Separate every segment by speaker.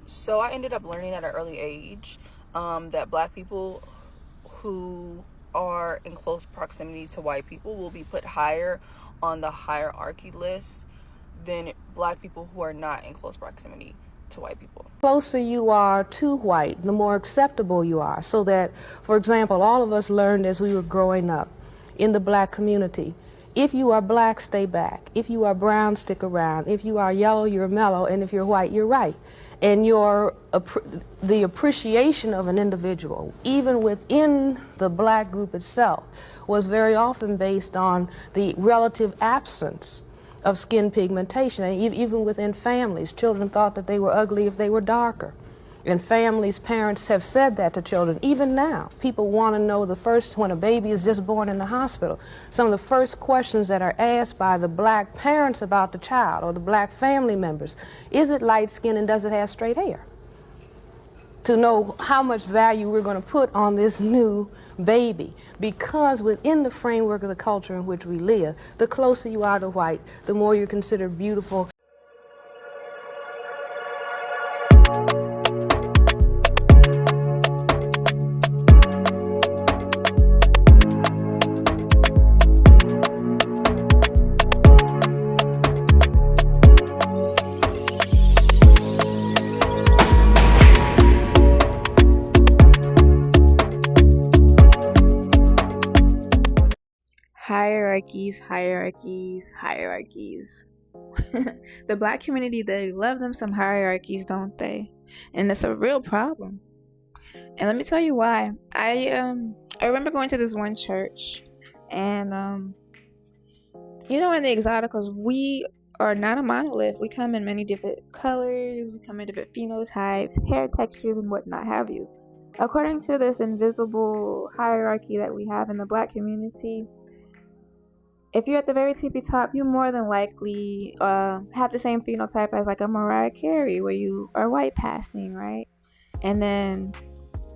Speaker 1: So I ended up learning at an early age that black people who are in close proximity to white people will be put higher on the hierarchy list than black people who are not in close proximity to white people.
Speaker 2: The closer you are to white, the more acceptable you are. So that, for example, all of us learned as we were growing up in the black community, if you are black, stay back. If you are brown, stick around. If you are yellow, you're mellow. And if you're white, you're right. And the appreciation of an individual, even within the black group itself, was very often based on the relative absence of skin pigmentation. And even within families, children thought that they were ugly if they were darker. And families, parents have said that to children. Even now, people want to know when a baby is just born in the hospital, some of the first questions that are asked by the black parents about the child or the black family members, is it light skin and does it have straight hair? To know how much value we're going to put on this new baby. Because within the framework of the culture in which we live, the closer you are to white, the more you're considered beautiful.
Speaker 3: Hierarchies, hierarchies, hierarchies. The black community, they love them some hierarchies, don't they? And it's a real problem. And let me tell you why. I remember going to this one church, and in the Exoticals, we are not a monolith. We come in many different colors, we come in different phenotypes, hair textures, and whatnot have you. According to this invisible hierarchy that we have in the black community, if you're at the very tippy top, you more than likely have the same phenotype as like a Mariah Carey, where you are white passing, right? And then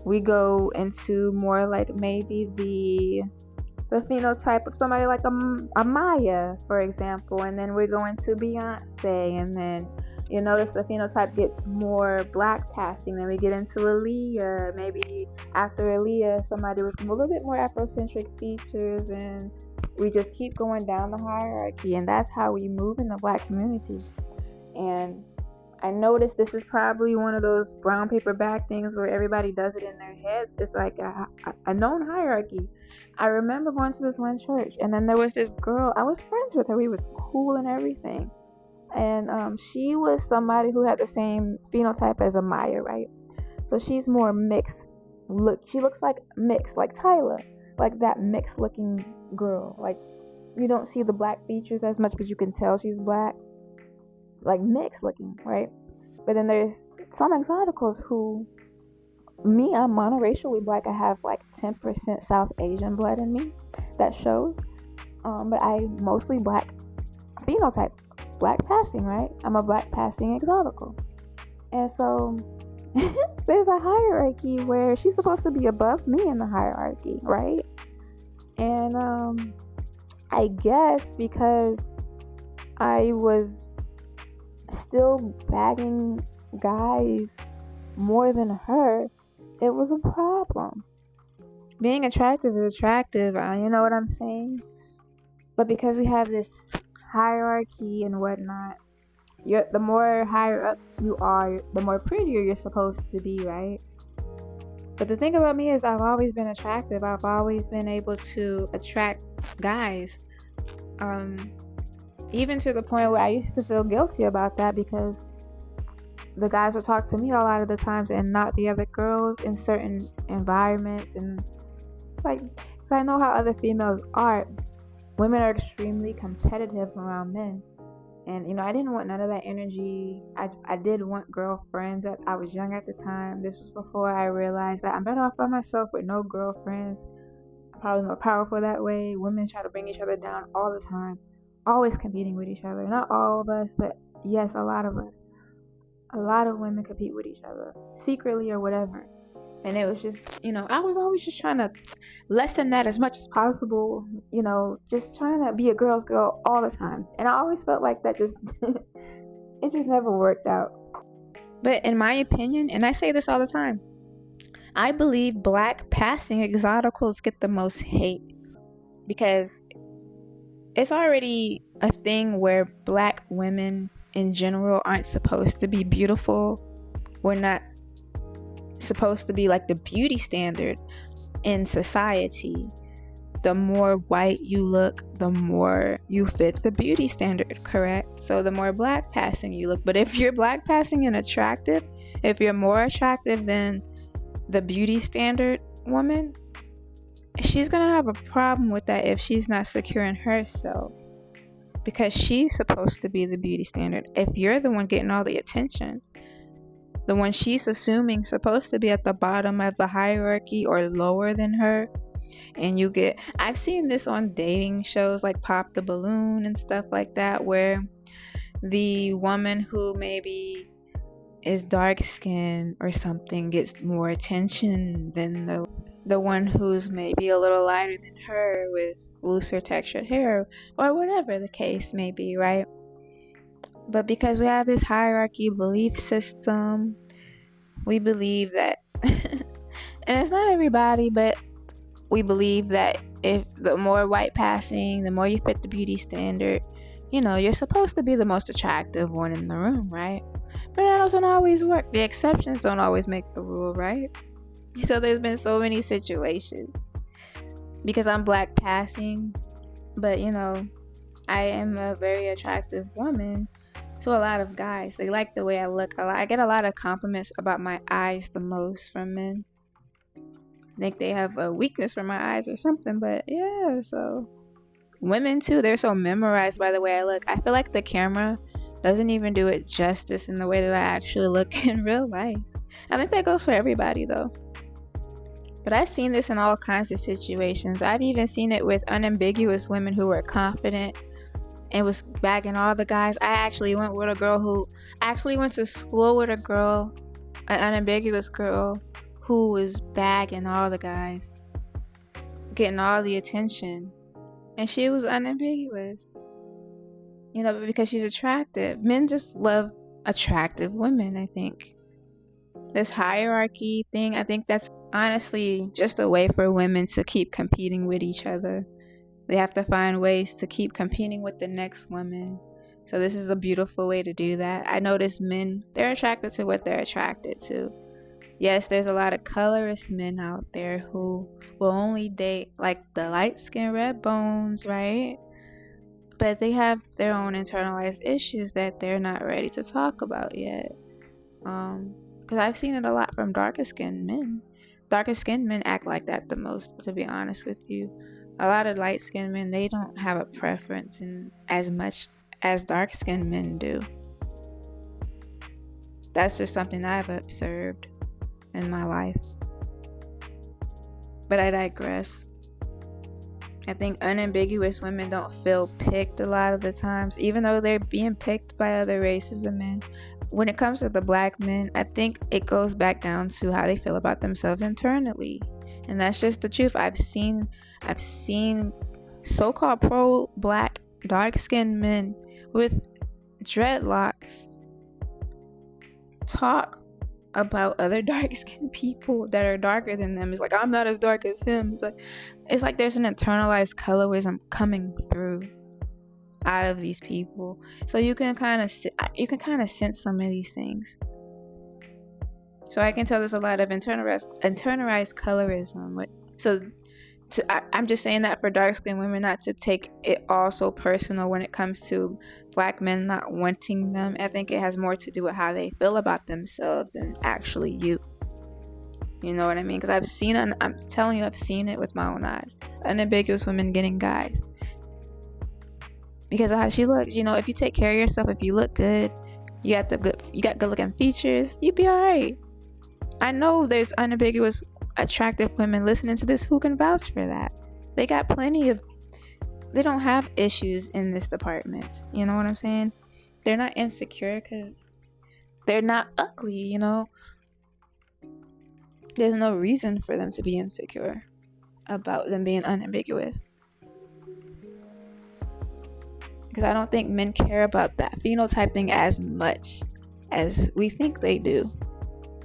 Speaker 3: we go into more like maybe the phenotype of somebody like a Maya, for example, and then we go into Beyonce, and then you notice the phenotype gets more black passing. Then we get into Aaliyah. Maybe after Aaliyah, somebody with a little bit more Afrocentric features, and we just keep going down the hierarchy, and that's how we move in the black community. And I noticed this is probably one of those brown paper bag things where everybody does it in their heads. It's like a known hierarchy. I remember going to this one church, and then there was this girl. I was friends with her. We was cool and everything. And she was somebody who had the same phenotype as Amaya, right? So she's more mixed. She looks like mixed, like Tyler, like that mixed looking girl. Like you don't see the black features as much, but you can tell she's black, like mixed looking, right? But then there's some Exoticals who, I'm monoracially black. I have like 10% South Asian blood in me that shows. But I mostly black phenotype, black passing, right? I'm a black passing Exotical. And so there's a hierarchy where she's supposed to be above me in the hierarchy, right? And I guess because I was still bagging guys more than her, it was a problem. Being attractive is attractive, you know what I'm saying? But because we have this hierarchy and whatnot, the more higher up you are, the more prettier you're supposed to be, right? But the thing about me is I've always been attractive. I've always been able to attract guys. Even to the point where I used to feel guilty about that because the guys would talk to me a lot of the times and not the other girls in certain environments. And it's like, because I know how other females are. Women are extremely competitive around men. And, I didn't want none of that energy. I did want girlfriends. I was young at the time. This was before I realized that I'm better off by myself with no girlfriends. I'm probably more powerful that way. Women try to bring each other down all the time. Always competing with each other. Not all of us, but yes, a lot of us. A lot of women compete with each other, secretly or whatever. And it was just, I was always just trying to lessen that as much as possible, just trying to be a girl's all the time. And I always felt like that it just never worked out. But in my opinion, and I say this all the time, I believe black passing exoticals get the most hate because it's already a thing where black women in general aren't supposed to be beautiful. We're not supposed to be like the beauty standard in society. The more white you look, the more you fit the beauty standard, correct? So the more black passing you look. But if you're black passing and attractive, if you're more attractive than the beauty standard woman, she's gonna have a problem with that if she's not secure in herself, because she's supposed to be the beauty standard. If you're the one getting all the attention, the one she's assuming supposed to be at the bottom of the hierarchy or lower than her, and I've seen this on dating shows like Pop the Balloon and stuff like that, where the woman who maybe is dark skinned or something gets more attention than the one who's maybe a little lighter than her with looser textured hair, or whatever the case may be, right? But because we have this hierarchy belief system, we believe that and it's not everybody, but we believe that if the more white passing, the more you fit the beauty standard, you're supposed to be the most attractive one in the room, right? But that doesn't always work. The exceptions don't always make the rule, right? So there's been so many situations because I'm black passing, but I am a very attractive woman to a lot of guys. They like the way I look. I get a lot of compliments about my eyes the most from men. I think they have a weakness for my eyes or something, but yeah, so women too, they're so memorized by the way I look. I feel like the camera doesn't even do it justice in the way that I actually look in real life. I think that goes for everybody though. But I've seen this in all kinds of situations. I've even seen it with unambiguous women who were confident and was bagging all the guys. I actually went to school with a girl, an unambiguous girl, who was bagging all the guys, getting all the attention. And she was unambiguous. Because she's attractive. Men just love attractive women, I think. This hierarchy thing, I think that's honestly just a way for women to keep competing with each other. They have to find ways to keep competing with the next woman. So this is a beautiful way to do that. I notice men, they're attracted to what they're attracted to. Yes, there's a lot of colorist men out there who will only date like the light-skinned red bones, right? But they have their own internalized issues that they're not ready to talk about yet. Because I've seen it a lot from darker skinned men. Darker skinned men act like that the most, to be honest with you. A lot of light skinned men, they don't have a preference in as much as dark skinned men do. That's just something I've observed in my life. But I digress. I think unambiguous women don't feel picked a lot of the times, even though they're being picked by other races of men. When it comes to the black men, I think it goes back down to how they feel about themselves internally. And that's just the truth. I've seen so-called pro-black, dark-skinned men with dreadlocks talk about other dark-skinned people that are darker than them. It's like, I'm not as dark as him. It's like there's an internalized colorism coming through out of these people. So you can kind of sense some of these things. So I can tell there's a lot of internalized colorism. So I'm just saying that for dark-skinned women not to take it all so personal when it comes to black men not wanting them. I think it has more to do with how they feel about themselves than actually you. You know what I mean? Because I'm telling you, I've seen it with my own eyes. Unambiguous women getting guys. Because of how she looks. If you take care of yourself, if you look good, you got good looking features, you'd be alright. I know there's unambiguous attractive women listening to this who can vouch for that. They don't have issues in this department. You know what I'm saying? They're not insecure because they're not ugly, There's no reason for them to be insecure about them being unambiguous. Because I don't think men care about that phenotype thing as much as we think they do.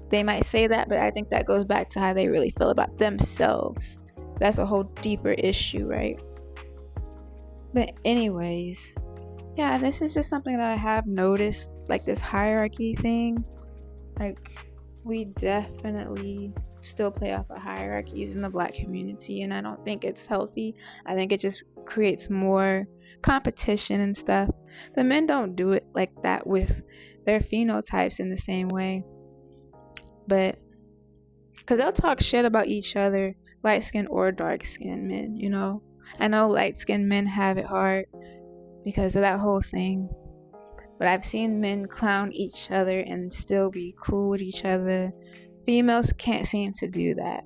Speaker 3: They might say that, but I think that goes back to how they really feel about themselves. That's a whole deeper issue, right? But anyways, yeah, this is just something that I have noticed, like this hierarchy thing. Like, we definitely still play off of hierarchies in the Black community, and I don't think it's healthy. I think it just creates more competition and stuff. The men don't do it like that with their phenotypes in the same way, but because they'll talk shit about each other, light-skinned or dark-skinned men, you know. I know light-skinned men have it hard because of that whole thing, but I've seen men clown each other and still be cool with each other. Females can't seem to do that.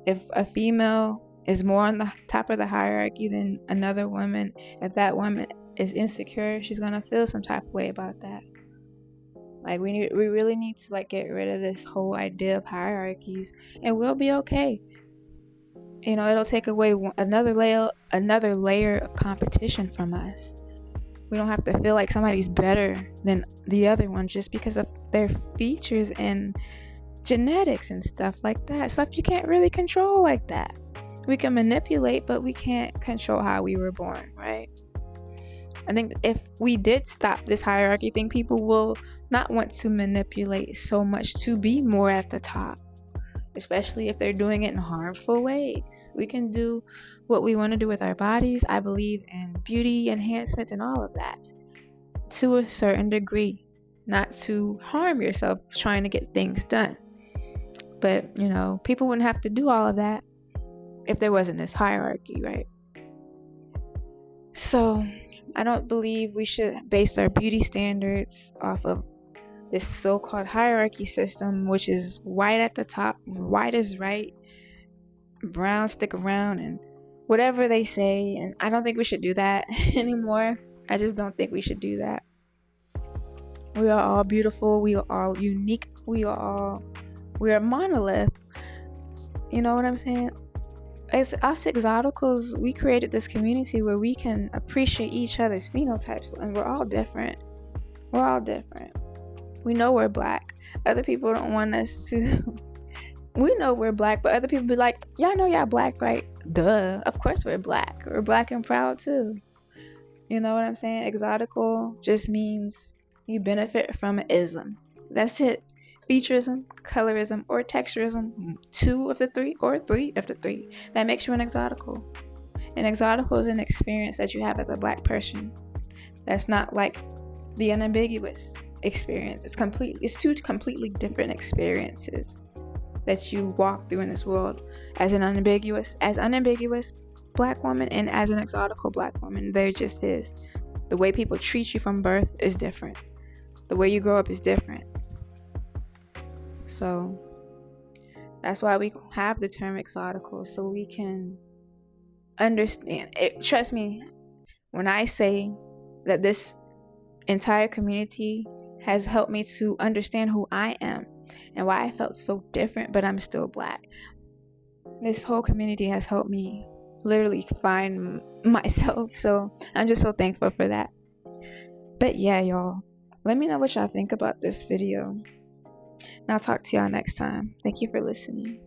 Speaker 3: If a female is more on the top of the hierarchy than another woman, if that woman is insecure, she's gonna feel some type of way about that. Like, we really need to like get rid of this whole idea of hierarchies, and we'll be okay. You know, it'll take away another layer of competition from us. We don't have to feel like somebody's better than the other one just because of their features and genetics and stuff like that. Stuff you can't really control like that. We can manipulate, but we can't control how we were born, right? I think if we did stop this hierarchy thing, people will not want to manipulate so much to be more at the top, especially if they're doing it in harmful ways. We can do what we want to do with our bodies. I believe in beauty enhancements and all of that to a certain degree, not to harm yourself trying to get things done. But, you know, people wouldn't have to do all of that if there wasn't this hierarchy, right? So I don't believe we should base our beauty standards off of this so-called hierarchy system, which is white at the top, white is right, brown stick around, and whatever they say. And I don't think we should do that anymore. I just don't think we should do that. We are all beautiful. We are all unique. We are a monolith. You know what I'm saying? As us Exoticals, we created this community where we can appreciate each other's phenotypes, and we're all different. We're all different. We know we're Black. Other people don't want us to. We know we're Black, but other people be like, y'all know y'all Black, right? Duh. Of course we're Black. We're Black and proud too. You know what I'm saying? Exotical just means you benefit from an ism. That's it. Featureism, colorism, or texturism, 2 of the 3 or 3 of the 3. That makes you an exotical. An exotical is an experience that you have as a Black person. That's not like the unambiguous experience. It's 2 completely different experiences that you walk through in this world as an unambiguous Black woman and as an exotical Black woman. There just is. The way people treat you from birth is different. The way you grow up is different. So that's why we have the term exotical, so we can understand it. Trust me when I say that this entire community has helped me to understand who I am and why I felt so different, but I'm still Black. This whole community has helped me literally find myself, so I'm just so thankful for that. But yeah, y'all, let me know what y'all think about this video. And I'll talk to y'all next time. Thank you for listening.